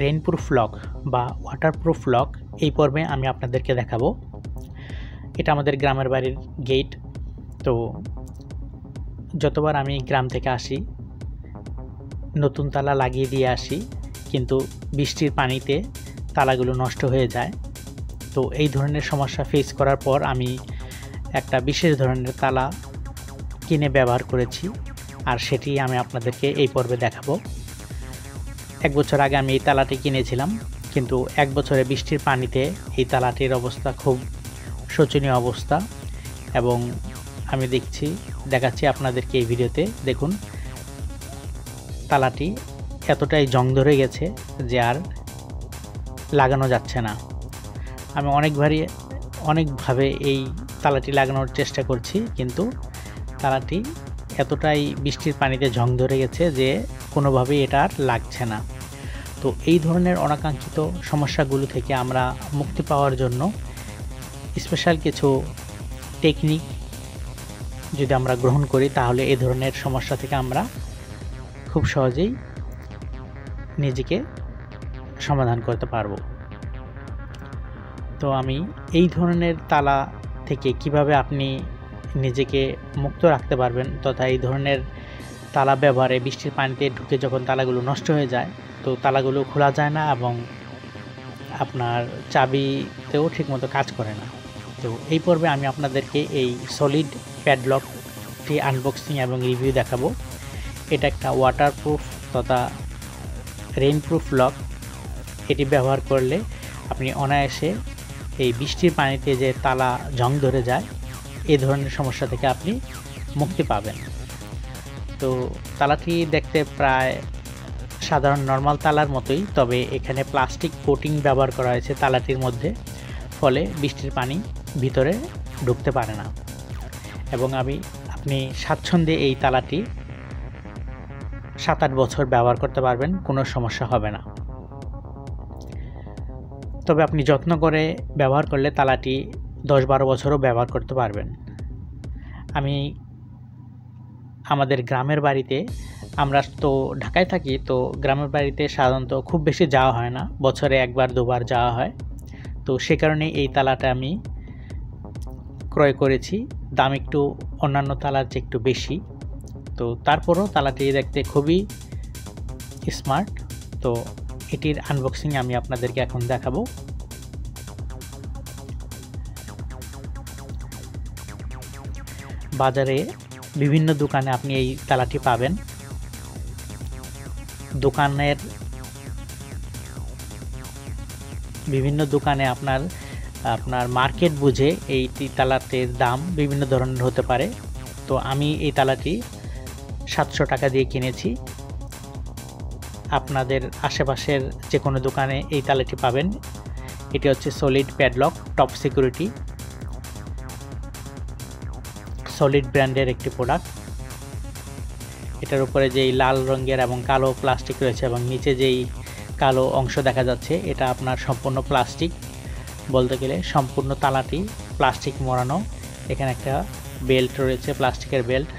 রেইনপ্রুফ lock বা waterproof lock এই পর্বে আমি আপনাদেরকে দেখাবো। এটা আমাদের গ্রামের বাড়ির গেট। তো যতবার আমি গ্রাম থেকে আসি নতুন তালা লাগিয়ে দিয়ে আসি, কিন্তু বৃষ্টির পানিতে তালাগুলো নষ্ট হয়ে যায়। তো এই ধরনের সমস্যা ফেস করার পর আমি একটা বিশেষ ধরনের তালা কিনে ব্যবহার করেছি, আর সেটি আমি আপনাদেরকে এই পর্বে দেখাবো। 1 বছর আগে আমি এই তালাটি কিনেছিলাম, কিন্তু 1 বছরে বৃষ্টির পানিতে এই তালাটির অবস্থা খুব শোচনীয় অবস্থা। এবং আমি দেখাচ্ছি আপনাদেরকে এই ভিডিওতে। দেখুন, তালাটি এতটাই জং ধরে গেছে যে আর লাগানো যাচ্ছে না। আমি অনেকভাবে এই তালাটি লাগানোর চেষ্টা করছি, কিন্তু তালাটি এতটাই বৃষ্টির পানিতে জং ধরে গেছে যে কোনোভাবেই এটা আর লাগছে না। তো এই ধরনের অনাকাঙ্ক্ষিত সমস্যাগুলো থেকে আমরা মুক্তি পাওয়ার জন্য স্পেশাল কিছু টেকনিক যদি আমরা গ্রহণ করি, তাহলে এই ধরনের সমস্যা থেকে আমরা খুব সহজেই নিজেকে সমাধান করতে পারবো। তো আমি এই ধরনের তালা থেকে কিভাবে আপনি নিজেকে মুক্ত রাখতে পারবেন, তথা এই ধরনের তালা ব্যবহারে বৃষ্টির পানিতে ঢুকে যখন তালাগুলো নষ্ট হয়ে যায়, তো তালাগুলো খোলা যায় না এবং আপনার চাবিতেও ঠিকমতো কাজ করে না। তো এই পর্বে আমি আপনাদেরকে এই সলিড প্যাডলকটি আনবক্সিং এবং রিভিউ দেখাবো। এটা একটা ওয়াটারপ্রুফ তথা রেইনপ্রুফ লক। এটি ব্যবহার করলে আপনি অনায়াসে এই বৃষ্টির পানিতে যে তালা জং ধরে যায়, এই ধরনের সমস্যা থেকে আপনি মুক্তি পাবেন। তো তালাটি দেখতে প্রায় সাধারণ নর্মাল তালার মতোই, তবে এখানে প্লাস্টিক কোটিং ব্যবহার করা হয়েছে তালাটির মধ্যে, ফলে বৃষ্টির পানি ভিতরে ঢুকতে পারে না। এবং আপনি স্বাচ্ছন্দ্যে এই তালাটি 7-8 বছর ব্যবহার করতে পারবেন, কোনো সমস্যা হবে না। তবে আপনি যত্ন করে ব্যবহার করলে তালাটি 10-12 বছরও ব্যবহার করতে পারবেন। আমাদের গ্রামের বাড়িতে, আমরা তো ঢাকায় থাকি, তো গ্রামের বাড়িতে সাধারণত খুব বেশি যাওয়া হয় না, বছরে 1-2 বার যাওয়া হয়। তো সে কারণে এই তালাটা আমি ক্রয় করেছি। দাম একটু অন্যান্য তালার চেয়ে একটু বেশি, তো তারপরও তালাটি দেখতে খুবই স্মার্ট। তো এটির আনবক্সিং আমি আপনাদেরকে এখন দেখাবো। বাজারে বিভিন্ন দোকানে আপনি এই তালাটি পাবেন। বিভিন্ন দোকানে আপনার মার্কেট বুঝে এই তালাটির দাম বিভিন্ন ধরনের হতে পারে। তো আমি এই তালাটি 700 টাকা দিয়ে কিনেছি। আপনাদের আশেপাশের যে কোনো দোকানে এই তালাটি পাবেন। এটি হচ্ছে solid padlock top security, solid ব্র্যান্ডের একটি প্রোডাক্ট। এটার উপরে যেই লাল রঙের এবং কালো প্লাস্টিক রয়েছে এবং নিচে যেই কালো অংশ দেখা যাচ্ছে, এটা আপনার সম্পূর্ণ প্লাস্টিক। বলতে গেলে সম্পূর্ণ তালাটি প্লাস্টিক মোড়ানো। এখানে একটা বেল্ট রয়েছে, প্লাস্টিকের বেল্ট,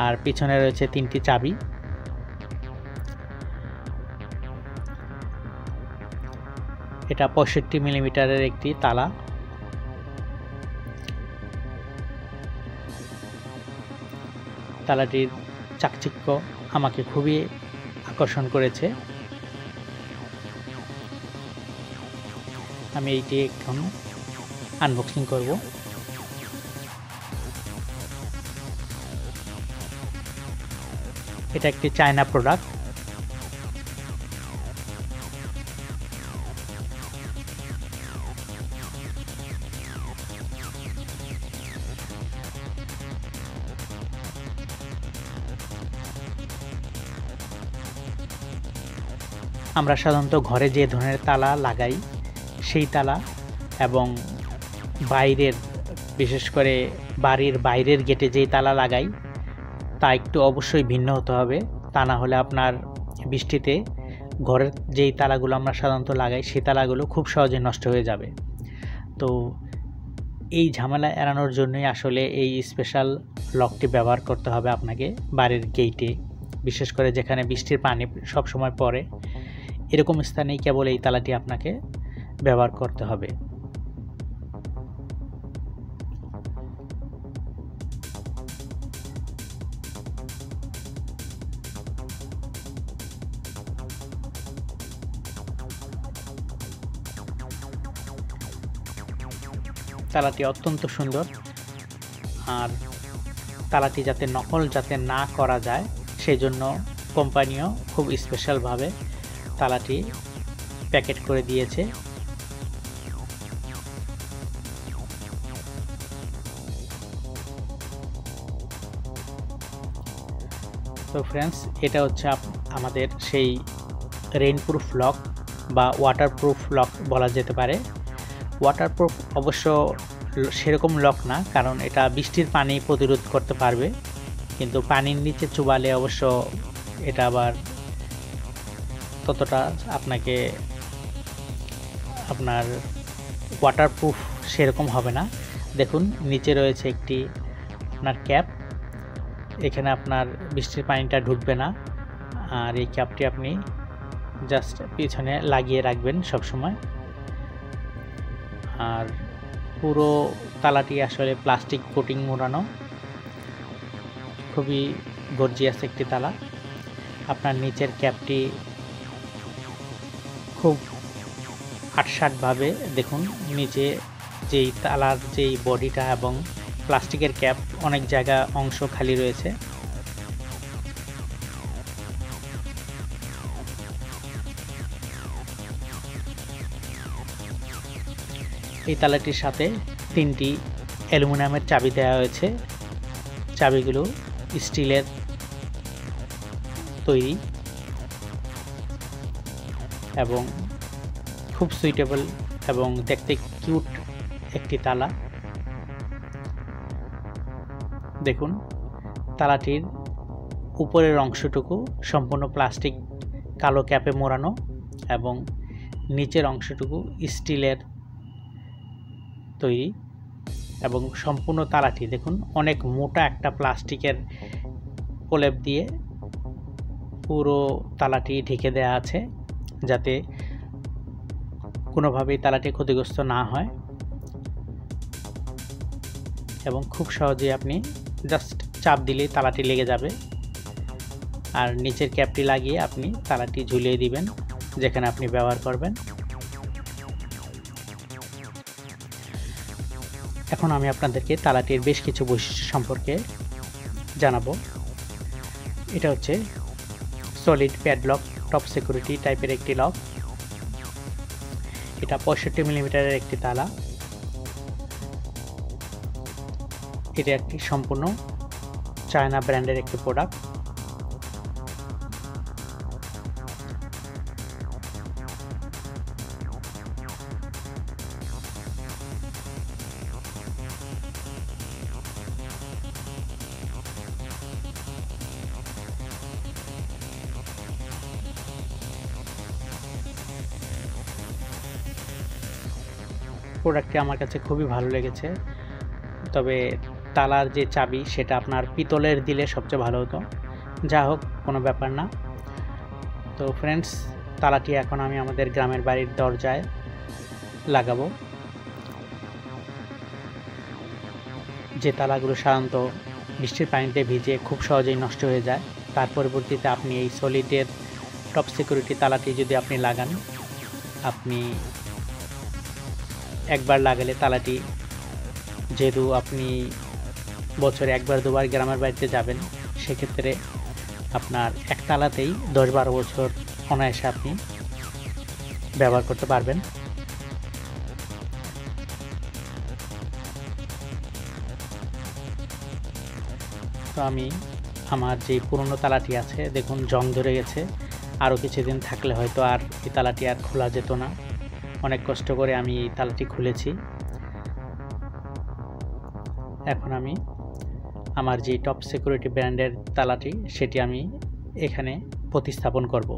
আর পিছনে রয়েছে 3টি চাবি। এটা 65 মিলিমিটারের একটি তালা। তালাটির চাকচিক্য আমাকে খুবই আকর্ষণ করেছে। আমি এইটি এখন আনবক্সিং করব। এটা একটি চায়না প্রোডাক্ট। আমরা সাধারণত ঘরে যে ধরনের তালা লাগাই, সেই তালা এবং বিশেষ করে বাড়ির বাইরের গেটে যেই তালা লাগাই, তা একটু অবশ্যই ভিন্ন হতে হবে। তা না হলে আপনার বৃষ্টিতে ঘরের যেই তালাগুলো আমরা সাধারণত লাগাই, সেই তালাগুলো খুব সহজে নষ্ট হয়ে যাবে। তো এই ঝামেলা এড়ানোর জন্যই আসলে এই স্পেশাল লকটি ব্যবহার করতে হবে আপনাকে বাড়ির গেটে, বিশেষ করে যেখানে বৃষ্টির পানি সব সময় পড়ে। এরকম স্থানেই কেবল এই তালাটি আপনাকে ব্যবহার করতে হবে। তালাটি অত্যন্ত সুন্দর, আর তালাটি যাতে নকল যাতে না করা যায় সেই জন্য কোম্পানিও খুব স্পেশালভাবে তালাটি প্যাকেট করে দিয়েছে। তো ফ্রেন্ডস, এটা হচ্ছে আমাদের সেই রেইনপ্রুফ লক বা ওয়াটারপ্রুফ লক বলা যেতে পারে। ওয়াটারপ্রুফ অবশ্য সেরকম লক না, কারণ এটা বৃষ্টির পানি প্রতিরোধ করতে পারবে, কিন্তু পানির নিচে চুবালে অবশ্য এটা আবার ততটা আপনার ওয়াটারপ্রুফ সেরকম হবে না। দেখুন নিচে রয়েছে একটি আপনার ক্যাপ, এখানে আপনার বৃষ্টির পানিটা ঢুকবে না, আর এই ক্যাপটি আপনি জাস্ট পিছনে লাগিয়ে রাখবেন সব সময়। আর পুরো তালাটি আসলে প্লাস্টিক কোটিং মোড়ানো, খুবই গর্জিয়াস একটি তালা। আপনার নিচের ক্যাপটি খুব আটসাটভাবে দেখুন, নিচে যেই তালার যেই বডিটা এবং প্লাস্টিকের ক্যাপ অনেক জায়গা অংশ খালি রয়েছে। এই তালাটির সাথে 3টি অ্যালুমিনিয়ামের চাবি দেওয়া হয়েছে। চাবিগুলো স্টিলের তৈরি এবং খুব সুইটেবল এবং দেখতে কিউট একটি তালা। দেখুন তালাটির উপরের অংশটুকু সম্পূর্ণ প্লাস্টিক কালো ক্যাপে মোড়ানো এবং নিচের অংশটুকু স্টিলের তৈরি, এবং সম্পূর্ণ তালাটি দেখুন অনেক মোটা একটা প্লাস্টিকের প্রলেপ দিয়ে পুরো তালাটি ঢেকে দেওয়া আছে, যাতে কোনোভাবেই তালাটি ক্ষতিগ্রস্ত না হয়। এবং খুব সহজেই আপনি জাস্ট চাপ দিলেই তালাটি লেগে যাবে, আর নিচের ক্যাপটি লাগিয়ে আপনি তালাটি ঝুলিয়ে দিবেন যেখানে আপনি ব্যবহার করবেন। এখন আমি আপনাদেরকে তালাটির বেশ কিছু বৈশিষ্ট্য সম্পর্কে জানাবো। এটা হচ্ছে সলিড প্যাডলক টপ সিকিউরিটি টাইপের একটি লক। এটা 65 মিলিমিটারের একটি তালা। এটা একটি সম্পূর্ণ চায়না ব্র্যান্ডের একটি প্রোডাক্ট। প্রোডাক্টটি আমার কাছে খুবই ভালো লেগেছে, তবে তালার যে চাবি সেটা আপনার পিতলের দিলে সবচেয়ে ভালো হতো। যা হোক, কোনো ব্যাপার না। তো ফ্রেন্ডস, তালাটি এখন আমি আমাদের গ্রামের বাড়ির দরজায় লাগাবো। যে তালাগুলো সাধারণত বৃষ্টির পানিতে ভিজে খুব সহজেই নষ্ট হয়ে যায়, তার পরিবর্তিতে আপনি এই সলিডের টপ সিকিউরিটি তালাটি যদি আপনি লাগান, আপনি একবার লাগালে তালাটি, যেহেতু আপনি বছরে একবার দুবার গ্রামের বাড়িতে যাবেন, সেক্ষেত্রে আপনার এক তালাতেই 10-12 বছর অনায়াসে আপনি ব্যবহার করতে পারবেন। তো আমি আমার যে পুরনো তালাটি আছে, দেখুন জং ধরে গেছে, আরও কিছুদিন থাকলে হয়তো আর এই তালাটি আর খোলা যেত না। অনেক কষ্ট করে আমি এই তালাটি খুলেছি। এখন আমি আমার যে টপ সিকিউরিটি ব্র্যান্ডের তালাটি, সেটি আমি এখানে প্রতিস্থাপন করব।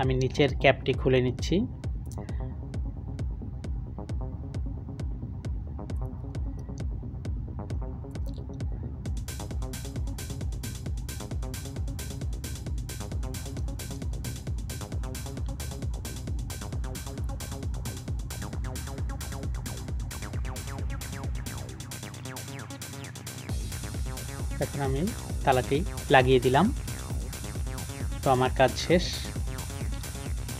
আমি নিচের ক্যাপটি খুলে নিচ্ছি। এখন আমি তালাটি লাগিয়ে দিলাম। তো আমার কাজ শেষ।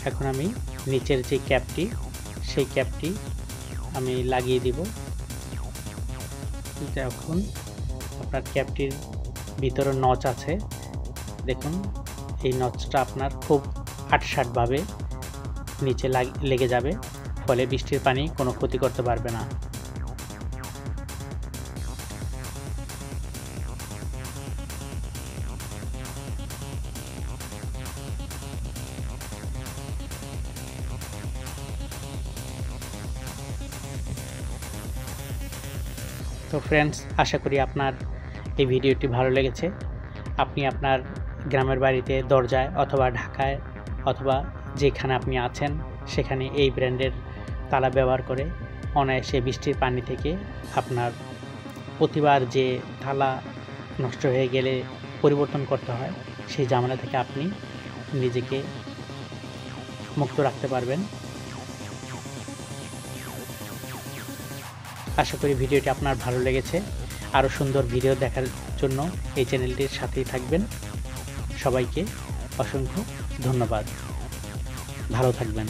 এখন আমি নিচের যে ক্যাপটি, সেই ক্যাপটি আমি লাগিয়ে দিব। এখন আপনার ক্যাপটির ভিতরে নচ আছে, দেখুন এই নচটা আপনার খুব আটসাটভাবে নিচে লেগে যাবে, ফলে বৃষ্টির পানি কোনো ক্ষতি করতে পারবে না। তো ফ্রেন্ডস, আশা করি আপনার এই ভিডিওটি ভালো লেগেছে। আপনি আপনার গ্রামের বাড়িতে দরজায় অথবা ঢাকায় অথবা যেখানে আপনি আছেন সেখানে এই ব্র্যান্ডের তালা ব্যবহার করে অনায়াসে বৃষ্টির পানি থেকে আপনার প্রতিবার যে তালা নষ্ট হয়ে গেলে পরিবর্তন করতে হয় সেই ঝামেলা থেকে আপনি নিজেকে মুক্ত রাখতে পারবেন। আশা করি ভিডিওটি আপনার ভালো লেগেছে। আরও সুন্দর ভিডিও দেখার জন্য এই চ্যানেলটির সাথেই থাকবেন। সবাইকে অসংখ্য ধন্যবাদ। ভালো থাকবেন।